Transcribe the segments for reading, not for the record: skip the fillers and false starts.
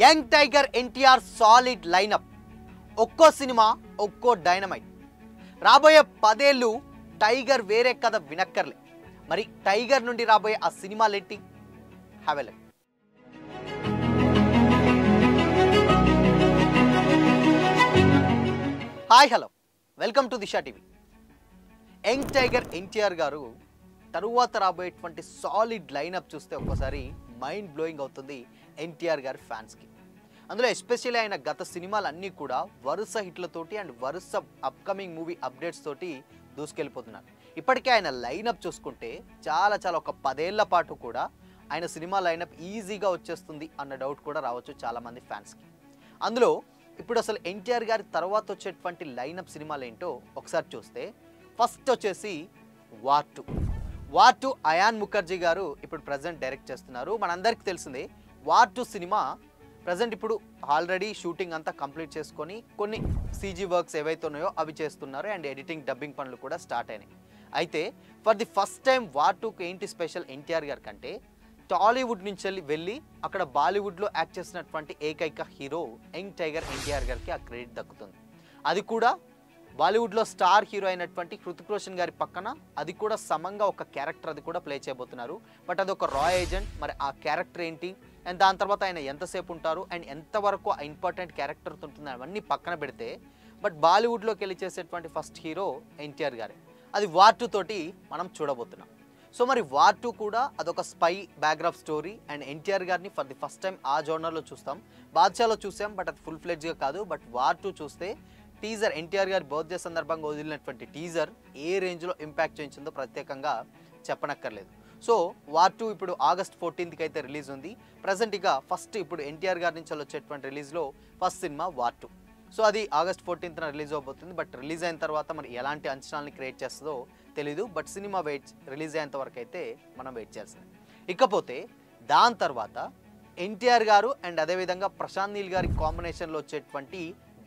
Young tiger NTR solid lineup. ఒక్కో cinema ఒక్కో dynamite. రాబోయే 10 ఏళ్ళు టైగర్ వేరే కథ వినక్కర్లే. మరి టైగర్ నుండి రాబోయే ఆ సినిమాలేంటి? Have a look. Hi hello, welcome to Disha TV. Young tiger NTR garu తరువాత రాబోయేటువంటి సాలిడ్ లైనప్ చూస్తే ఒక్కోసారి మైండ్ బ్లోయింగ్ అవుతుంది ఎన్టీఆర్ గారి ఫ్యాన్స్కి. అందులో ఎస్పెషల్లీ ఆయన గత సినిమాలన్నీ కూడా వరుస హిట్లతోటి అండ్ వరుస అప్కమింగ్ మూవీ అప్డేట్స్ తోటి దూసుకెళ్ళిపోతున్నారు. ఇప్పటికే ఆయన లైనప్ చూసుకుంటే చాలా ఒక 10 ఏళ్ల పాటు కూడా ఆయన సినిమా లైనప్ ఈజీగా వచ్చేస్తుంది అన్న డౌట్ కూడా రావచ్చు చాలామంది ఫ్యాన్స్కి. అందులో ఇప్పుడు అసలు ఎన్టీఆర్ గారి తర్వాత వచ్చేటువంటి లైనప్ సినిమాలు ఏంటో ఒకసారి చూస్తే ఫస్ట్ వచ్చేసి వార్ 2 అయాన్ ముఖర్జీ గారు ఇప్పుడు ప్రజెంట్ డైరెక్ట్ చేస్తున్నారు. మనందరికీ తెలిసిందే వార్ 2 సినిమా ప్రజెంట్ ఇప్పుడు ఆల్రెడీ షూటింగ్ అంతా కంప్లీట్ చేసుకొని కొన్ని సీజీ వర్క్స్ ఏవైతే ఉన్నాయో అవి చేస్తున్నారు అండ్ ఎడిటింగ్ డబ్బింగ్ పనులు కూడా స్టార్ట్ అయినాయి. అయితే for the first time war 2కి ఏంటి స్పెషల్ ఎన్టీఆర్ గారి కంటే, టాలీవుడ్ నుంచి వెళ్ళి అక్కడ బాలీవుడ్లో యాక్ట్ చేసినటువంటి ఏకైక హీరో యంగ్ టైగర్ ఎన్టీఆర్ గారికి ఆ క్రెడిట్ దక్కుతుంది. అది కూడా బాలీవుడ్లో స్టార్ హీరో అయినటువంటి హృతిక్ రోషన్ గారి పక్కన అది కూడా సమంగా ఒక క్యారెక్టర్ అది కూడా ప్లే చేయబోతున్నారు. బట్ అది ఒక రా ఏజెంట్. మరి ఆ క్యారెక్టర్ ఏంటి అండ్ దాని తర్వాత ఆయన ఎంతసేపు ఉంటారు అండ్ ఎంతవరకు ఆ ఇంపార్టెంట్ క్యారెక్టర్ ఉంటుంది అవన్నీ పక్కన పెడితే, బట్ బాలీవుడ్లోకి వెళ్ళి చేసేటువంటి ఫస్ట్ హీరో ఎన్టీఆర్ గారే. అది వార్ 2 తోటి మనం చూడబోతున్నాం. సో మరి వార్ 2 కూడా అదొక spy background story and NTR గారిని ఫర్ ది ఫస్ట్ టైం ఆ జోనర్లో చూస్తాం. బాద్షాలో చూసాం బట్ అది ఫుల్ ఫ్లెడ్జ్గా కాదు. బట్ వార్ 2 చూస్తే టీజర్, ఎన్టీఆర్ గారి బర్త్డే సందర్భంగా వదిలినటువంటి టీజర్ ఏ రేంజ్లో ఇంపాక్ట్ చేయించిందో ప్రత్యేకంగా చెప్పనక్కర్లేదు. సో వార్ 2 ఇప్పుడు ఆగస్ట్ 14కి అయితే రిలీజ్ ఉంది. ప్రజెంట్ ఇక ఫస్ట్ ఇప్పుడు ఎన్టీఆర్ గారి నుంచి వచ్చేటువంటి రిలీజ్లో ఫస్ట్ సినిమా వార్ 2. సో అది ఆగస్ట్ 14న రిలీజ్ అవబోతుంది. బట్ రిలీజ్ అయిన తర్వాత మరి ఎలాంటి అంచనాలని క్రియేట్ చేస్తుందో తెలీదు. బట్ సినిమా రిలీజ్ అయ్యేంత వరకు అయితే మనం వెయిట్ చేయాల్సింది. ఇకపోతే దాని తర్వాత ఎన్టీఆర్ గారు అండ్ అదేవిధంగా ప్రశాంత్ నీల్ గారి కాంబినేషన్లో వచ్చేటువంటి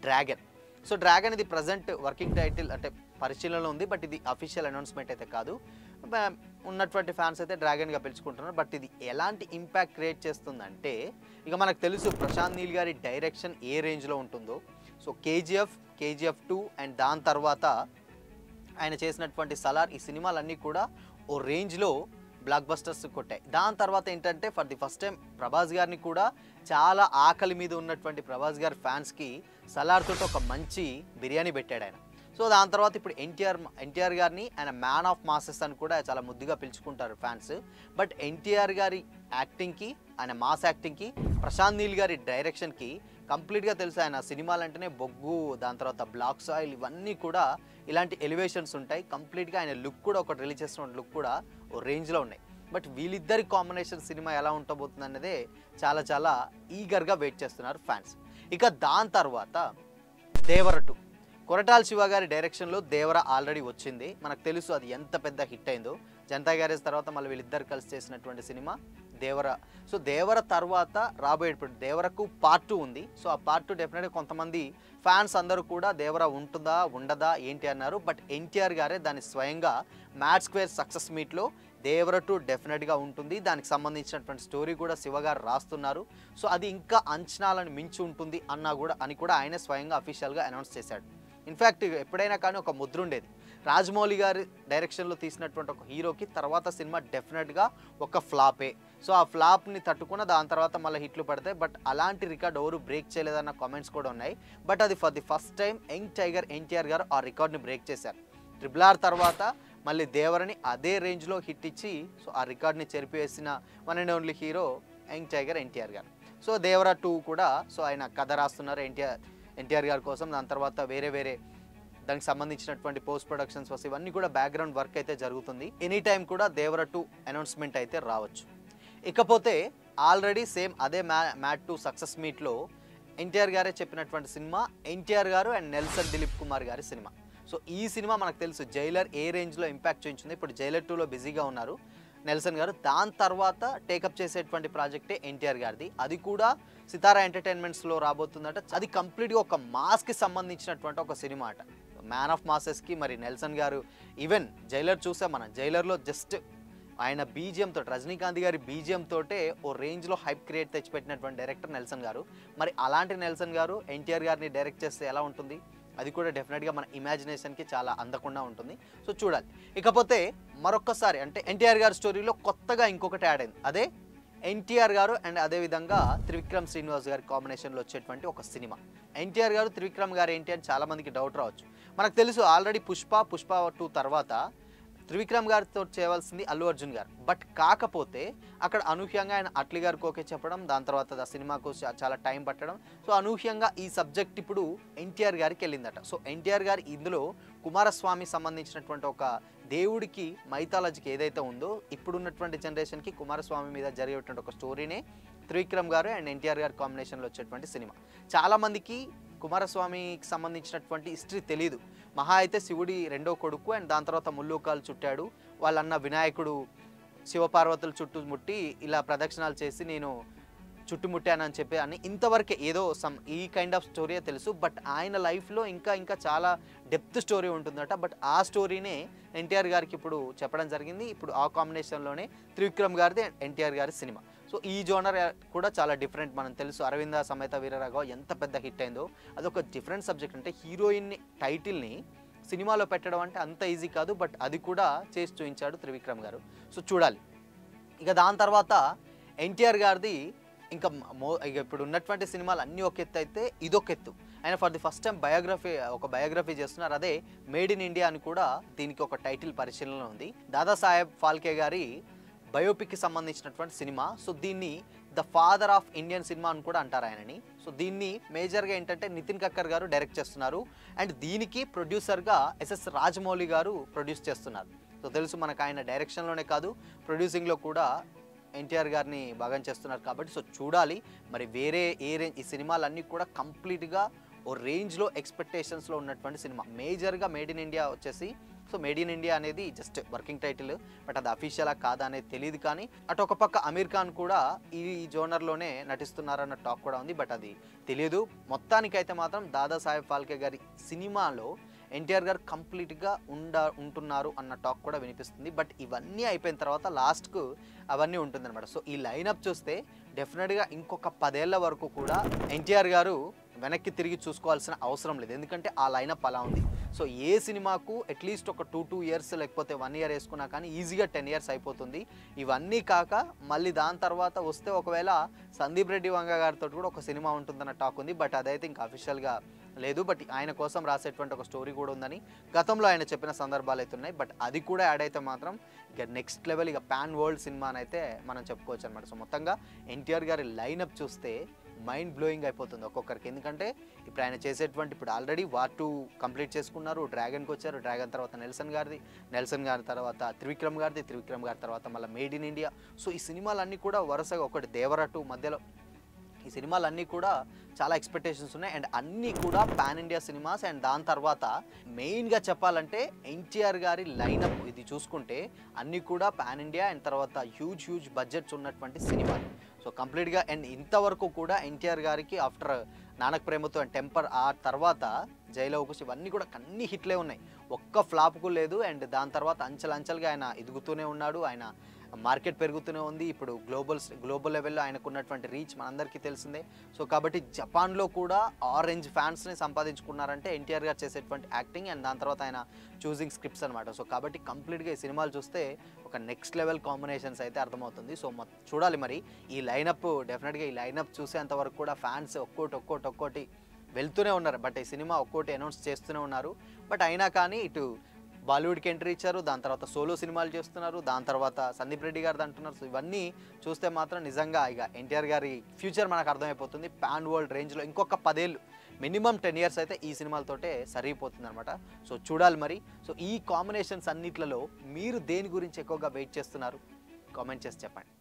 డ్రాగన్. సో డ్రాగన్ ఇది ప్రజెంట్ వర్కింగ్ టైటిల్ అంటే పరిశీలనలో ఉంది. బట్ ఇది అఫీషియల్ అనౌన్స్మెంట్ అయితే కాదు. ఉన్నటువంటి ఫ్యాన్స్ అయితే డ్రాగన్గా పిలుచుకుంటున్నారు. బట్ ఇది ఎలాంటి ఇంపాక్ట్ క్రియేట్ చేస్తుందంటే, ఇక మనకు తెలుసు ప్రశాంత్ నీల్ గారి డైరెక్షన్ ఏ రేంజ్లో ఉంటుందో. సో కేజీఎఫ్ 2 అండ్ దాని తర్వాత ఆయన చేసినటువంటి సలార్, ఈ సినిమాలన్నీ కూడా ఓ రేంజ్లో బ్లాక్ బస్టర్స్ కొట్టాయి. దాని తర్వాత ఏంటంటే for the first time Prabhas గారిని కూడా చాలా ఆకలి మీద ఉన్నటువంటి ప్రభాస్ గారి ఫ్యాన్స్కి సలార్ తోటి ఒక మంచి బిర్యానీ పెట్టాడు ఆయన. సో దాని తర్వాత ఇప్పుడు ఎన్టీఆర్ గారిని ఆయన మ్యాన్ ఆఫ్ మాసెస్ అని కూడా చాలా ముద్దుగా పిలుచుకుంటారు ఫ్యాన్స్. బట్ ఎన్టీఆర్ గారి యాక్టింగ్కి, ఆయన మాస్ యాక్టింగ్కి, ప్రశాంత్ నీల్ గారి డైరెక్షన్కి కంప్లీట్గా తెలుసు. ఆయన సినిమాలు అంటేనే బొగ్గు, దాని తర్వాత బ్లాక్ సాయిల్, ఇవన్నీ కూడా ఇలాంటి ఎలివేషన్స్ ఉంటాయి. కంప్లీట్గా ఆయన లుక్ కూడా ఒకటి రిలీజ్ చేస్తున్న లుక్ కూడా ఓ రేంజ్లో ఉన్నాయి. బట్ వీళ్ళిద్దరి కాంబినేషన్ సినిమా ఎలా ఉండబోతుంది అన్నదే చాలా ఈగర్గా వెయిట్ చేస్తున్నారు ఫ్యాన్స్. ఇక దాని తర్వాత దేవర 2, కొరటాల శివ గారి డైరెక్షన్లో దేవర ఆల్రెడీ వచ్చింది. మనకు తెలుసు అది ఎంత పెద్ద హిట్ అయిందో. జనతా గ్యారేజ్ తర్వాత మళ్ళీ వీళ్ళిద్దరు కలిసి చేసినటువంటి సినిమా దేవర. సో దేవర తర్వాత రాబోయేటప్పుడు దేవరకు పార్ట్ 2 ఉంది. సో ఆ పార్ట్ 2 డెఫినెట్గా కొంతమంది ఫ్యాన్స్ అందరూ కూడా దేవర ఉంటుందా ఉండదా ఏంటి అన్నారు. బట్ ఎన్టీఆర్ గారే దాన్ని స్వయంగా మ్యాడ్ స్క్వేర్ సక్సెస్ మీట్లో దేవర 2 డెఫినెట్గా ఉంటుంది. దానికి సంబంధించినటువంటి స్టోరీ కూడా శివ గారు రాస్తున్నారు. సో అది ఇంకా అంచనాలను మించి ఉంటుంది అని కూడా ఆయనే స్వయంగా అఫీషియల్గా అనౌన్స్ చేశాడు. ఇన్ఫ్యాక్ట్ ఎప్పుడైనా కానీ ఒక ముద్ర ఉండేది, రాజమౌళి గారి డైరెక్షన్లో తీసినటువంటి ఒక హీరోకి తర్వాత సినిమా డెఫినెట్గా ఒక ఫ్లాపే. సో ఆ ఫ్లాప్ని తట్టుకున్న దాని తర్వాత మళ్ళీ హిట్లు పడతాయి. బట్ అలాంటి రికార్డ్ ఎవరు బ్రేక్ చేయలేదన్న కామెంట్స్ కూడా ఉన్నాయి. బట్ అది for the first time young tiger NTR గారు ఆ రికార్డ్ని బ్రేక్ చేశారు. RRR తర్వాత మళ్ళీ దేవరని అదే రేంజ్లో హిట్ ఇచ్చి సో ఆ రికార్డ్ని చెరిపివేసిన one and only hero young tiger NTR garu. So దేవర 2 కూడా సో ఆయన కథ రాస్తున్నారు ఎన్టీఆర్ గారి కోసం. దాని తర్వాత వేరే దానికి సంబంధించినటువంటి పోస్ట్ ప్రొడక్షన్స్ ఇవన్నీ కూడా బ్యాక్గ్రౌండ్ వర్క్ అయితే జరుగుతుంది. ఎనీ టైం కూడా దేవర 2 అనౌన్స్మెంట్ అయితే రావచ్చు. ఇకపోతే ఆల్రెడీ సేమ్ అదే మ్యాడ్ 2 సక్సెస్ మీట్లో ఎన్టీఆర్ గారే చెప్పినటువంటి సినిమా ఎన్టీఆర్ గారు అండ్ నెల్సన్ దిలీప్ కుమార్ గారి సినిమా. సో ఈ సినిమా మనకు తెలుసు జైలర్ ఏ రేంజ్లో ఇంపాక్ట్ చేయించింది. ఇప్పుడు జైలర్ 2లో బిజీగా ఉన్నారు నెల్సన్ గారు. దాని తర్వాత టేకప్ చేసేటువంటి ప్రాజెక్టే ఎన్టీఆర్ గారిది. అది కూడా సితారా ఎంటర్టైన్మెంట్స్లో రాబోతుందట. అది కంప్లీట్గా ఒక మాస్కి సంబంధించినటువంటి ఒక సినిమా అట. మ్యాన్ ఆఫ్ మాసెస్కి మరి నెల్సన్ గారు ఈవెన్ జైలర్ చూసాం మనం. జైలర్లో జస్ట్ ఆయన బీజిఎంతో, రజనీకాంత్ గారి బీజిఎంతోటే ఓ రేంజ్లో హైప్ క్రియేట్ తెచ్చిపెట్టినటువంటి డైరెక్టర్ నెల్సన్ గారు. మరి అలాంటి నెల్సన్ గారు ఎన్టీఆర్ గారిని డైరెక్ట్ చేస్తే ఎలా ఉంటుంది? అది కూడా డెఫినెట్గా మన ఇమాజినేషన్కి చాలా అందకుండా ఉంటుంది. సో చూడాలి. ఇకపోతే మరొక్కసారి అంటే ఎన్టీఆర్ గారి స్టోరీలో కొత్తగా ఇంకొకటి యాడ్ అయింది. అదే ఎన్టీఆర్ గారు అండ్ అదేవిధంగా త్రివిక్రమ్ శ్రీనివాస్ గారి కాంబినేషన్లో వచ్చేటువంటి ఒక సినిమా. ఎన్టీఆర్ గారు త్రివిక్రమ్ గారు ఏంటి అని చాలామందికి డౌట్ రావచ్చు. మనకు తెలుసు ఆల్రెడీ పుష్ప 2 తర్వాత త్రివిక్రమ్ గారితో చేయవలసింది అల్లు అర్జున్ గారు. బట్ కాకపోతే అక్కడ అనూహ్యంగా ఆయన అట్లీ గారికి ఓకే చెప్పడం, దాని తర్వాత ఆ సినిమాకు చాలా టైం పట్టడం. సో అనూహ్యంగా ఈ సబ్జెక్ట్ ఇప్పుడు ఎన్టీఆర్ గారికి వెళ్ళిందట. సో ఎన్టీఆర్ గారు ఇందులో కుమారస్వామి సంబంధించినటువంటి ఒక దేవుడికి మైథాలజీకి ఏదైతే ఉందో ఇప్పుడున్నటువంటి జనరేషన్కి కుమారస్వామి మీద జరిగేటువంటి ఒక స్టోరీనే త్రివిక్రమ్ గారు అండ్ ఎన్టీఆర్ గారి కాంబినేషన్లో వచ్చేటువంటి సినిమా. చాలామందికి కుమారస్వామికి సంబంధించినటువంటి హిస్టరీ తెలియదు. మహా అయితే శివుడి రెండో కొడుకు అండ్ దాని తర్వాత ముల్లోకాలు చుట్టాడు, వాళ్ళన్న వినాయకుడు శివపార్వతుల చుట్టూ ముట్టి ఇలా ప్రదక్షిణాలు చేసి నేను చుట్టుముట్టానని చెప్పి అని ఇంతవరకే ఏదో ఈ కైండ్ ఆఫ్ స్టోరీయే తెలుసు. బట్ ఆయన లైఫ్లో ఇంకా చాలా డెప్త్ స్టోరీ ఉంటుందట. బట్ ఆ స్టోరీనే ఎన్టీఆర్ గారికి ఇప్పుడు చెప్పడం జరిగింది. ఇప్పుడు ఆ కాంబినేషన్లోనే త్రివిక్రమ్ గారిది ఎన్టీఆర్ గారి సినిమా. సో ఈ జోనర్ కూడా చాలా డిఫరెంట్. మనం తెలుసు అరవింద సమేత వీరరాఘవ ఎంత పెద్ద హిట్ అయిందో, అదొక డిఫరెంట్ సబ్జెక్ట్. అంటే హీరోయిన్ టైటిల్ని సినిమాలో పెట్టడం అంటే అంత ఈజీ కాదు. బట్ అది కూడా చేసి చూపించాడు త్రివిక్రమ్ గారు. సో చూడాలి. ఇక దాని తర్వాత ఎన్టీఆర్ గారిది ఇంకా ఇప్పుడు ఉన్నటువంటి సినిమాలు అన్నీ ఒక ఎత్తు అయితే ఇదొక ఎత్తు. ఆయన for the first time biography చేస్తున్నారు. అదే మేడ్ ఇన్ ఇండియా అని కూడా దీనికి ఒక టైటిల్ పరిశీలనలో ఉంది. దాదాసాహెబ్ ఫాల్కే గారి బయోపిక్కి సంబంధించినటువంటి సినిమా. సో దీన్ని the father of Indian cinema అని కూడా అంటారు ఆయనని. సో దీన్ని మేజర్గా ఏంటంటే నితిన్ కక్కర్ గారు డైరెక్ట్ చేస్తున్నారు అండ్ దీనికి ప్రొడ్యూసర్గా ఎస్ఎస్ రాజమౌళి గారు ప్రొడ్యూస్ చేస్తున్నారు. సో తెలుసు మనకు ఆయన డైరెక్షన్లోనే కాదు ప్రొడ్యూసింగ్లో కూడా ఎన్టీఆర్ గారిని బాగా చేస్తున్నారు కాబట్టి సో చూడాలి. మరి వేరే ఈ సినిమాలన్నీ కూడా కంప్లీట్గా ఓ రేంజ్లో ఎక్స్పెక్టేషన్స్లో ఉన్నటువంటి సినిమా. మేజర్గా మేడ్ ఇన్ ఇండియా వచ్చేసి, సో మేడ్ ఇన్ ఇండియా అనేది జస్ట్ వర్కింగ్ టైటిల్, బట్ అది అఫీషియలా కాదా అనేది తెలియదు. కానీ అటు ఒక పక్క అమీర్ ఖాన్ కూడా ఈ జోనర్లోనే నటిస్తున్నారన్న టాక్ కూడా ఉంది, బట్ అది తెలియదు. మొత్తానికైతే మాత్రం దాదాసాహెబ్ ఫాల్కే గారి సినిమాలో ఎన్టీఆర్ గారు కంప్లీట్గా ఉంటున్నారు అన్న టాక్ కూడా వినిపిస్తుంది. బట్ ఇవన్నీ అయిపోయిన తర్వాత లాస్ట్కు అవన్నీ ఉంటుందన్నమాట. సో ఈ లైనప్ చూస్తే డెఫినెట్గా ఇంకొక 10 ఏళ్ల వరకు కూడా ఎన్టీఆర్ గారు వెనక్కి తిరిగి చూసుకోవాల్సిన అవసరం లేదు. ఎందుకంటే ఆ లైనప్ అలా ఉంది. సో ఏ సినిమాకు అట్లీస్ట్ ఒక 2 years లేకపోతే 1 year వేసుకున్నా కానీ ఈజీగా 10 years అయిపోతుంది. ఇవన్నీ కాక మళ్ళీ దాని తర్వాత వస్తే ఒకవేళ సందీప్ రెడ్డి వంగ గారితో కూడా ఒక సినిమా ఉంటుందన్న టాక్ ఉంది. బట్ అదైతే ఇంకా అఫీషియల్గా లేదు. బట్ ఆయన కోసం రాసేటువంటి ఒక స్టోరీ కూడా ఉందని గతంలో ఆయన చెప్పిన సందర్భాలు అయితే ఉన్నాయి. బట్ అది కూడా యాడ్ అయితే మాత్రం ఇక నెక్స్ట్ లెవెల్, ఇక పాన్ వరల్డ్ సినిమా అని అయితే మనం చెప్పుకోవచ్చు అనమాట. సో మొత్తంగా ఎన్టీఆర్ గారి లైనప్ చూస్తే మైండ్ బ్లోయింగ్ అయిపోతుంది ఒక్కొక్కరికి. ఎందుకంటే ఇప్పుడు ఆయన చేసేటువంటి ఇప్పుడు ఆల్రెడీ వార్ 2 కంప్లీట్ చేసుకున్నారు, డ్రాగన్కి వచ్చారు, డ్రాగన్ తర్వాత నెల్సన్ గారి తర్వాత త్రివిక్రమ్ గారి తర్వాత మళ్ళీ మేడ్ ఇన్ ఇండియా. సో ఈ సినిమాలన్నీ కూడా వరుసగా ఒకటి దేవరా 2 మధ్యలో ఈ సినిమాలన్నీ కూడా చాలా ఎక్స్పెక్టేషన్స్ ఉన్నాయి అండ్ అన్నీ కూడా పాన్ ఇండియా సినిమాస్. అండ్ దాని తర్వాత మెయిన్గా చెప్పాలంటే ఎన్టీఆర్ గారి లైనప్ ఇది చూసుకుంటే అన్నీ కూడా పాన్ ఇండియా అండ్ తర్వాత హ్యూజ్ బడ్జెట్స్ ఉన్నటువంటి సినిమాలు. సో కంప్లీట్గా అండ్ ఇంతవరకు కూడా ఎన్టీఆర్ గారికి ఆఫ్టర్ నానక్ ప్రేమతో అండ్ టెంపర్ ఆ తర్వాత జైలవకుశ ఇవన్నీ కూడా అన్ని హిట్లే ఉన్నాయి, ఒక్క ఫ్లాప్కు లేదు. అండ్ దాని తర్వాత అంచెలంచెలుగా ఆయన ఎదుగుతూనే ఉన్నాడు, ఆయన మార్కెట్ పెరుగుతూనే ఉంది. ఇప్పుడు గ్లోబల్ లెవెల్లో ఆయనకు ఉన్నటువంటి రీచ్ మనందరికీ తెలిసిందే. సో కాబట్టి జపాన్లో కూడా ఆరెంజ్ ఫ్యాన్స్ని సంపాదించుకున్నారంటే ఎన్టీఆర్ గారు చేసేటువంటి యాక్టింగ్ అండ్ దాని తర్వాత ఆయన చూసింగ్ స్క్రిప్ట్స్ అనమాట. సో కాబట్టి కంప్లీట్గా ఈ సినిమాలు చూస్తే ఒక నెక్స్ట్ లెవెల్ కాంబినేషన్స్ అయితే అర్థమవుతుంది. సో చూడాలి మరి ఈ లైనప్. డెఫినెట్గా ఈ లైనప్ చూసేంతవరకు కూడా ఫ్యాన్స్ ఒక్కోటి వెళ్తూనే ఉన్నారు. బట్ ఈ సినిమా ఒక్కోటి అనౌన్స్ చేస్తూనే ఉన్నారు. బట్ అయినా కానీ ఇటు బాలీవుడ్కి ఎంట్రీ ఇచ్చారు, దాని తర్వాత సోలో సినిమాలు చేస్తున్నారు, దాని తర్వాత సందీప్ రెడ్డి గారిది అంటున్నారు. సో ఇవన్నీ చూస్తే మాత్రం నిజంగా ఇక ఎన్టీఆర్ గారి ఫ్యూచర్ మనకు అర్థమైపోతుంది. పాన్ వరల్డ్ రేంజ్లో ఇంకొక 10 ఏళ్ళు మినిమం 10 years అయితే ఈ సినిమాలతోటే సరిపోతుంది అనమాట. సో చూడాలి మరి. సో ఈ కాంబినేషన్స్ అన్నిట్లలో మీరు దేని గురించి ఎక్కువగా వెయిట్ చేస్తున్నారు కామెంట్ చేసి చెప్పండి.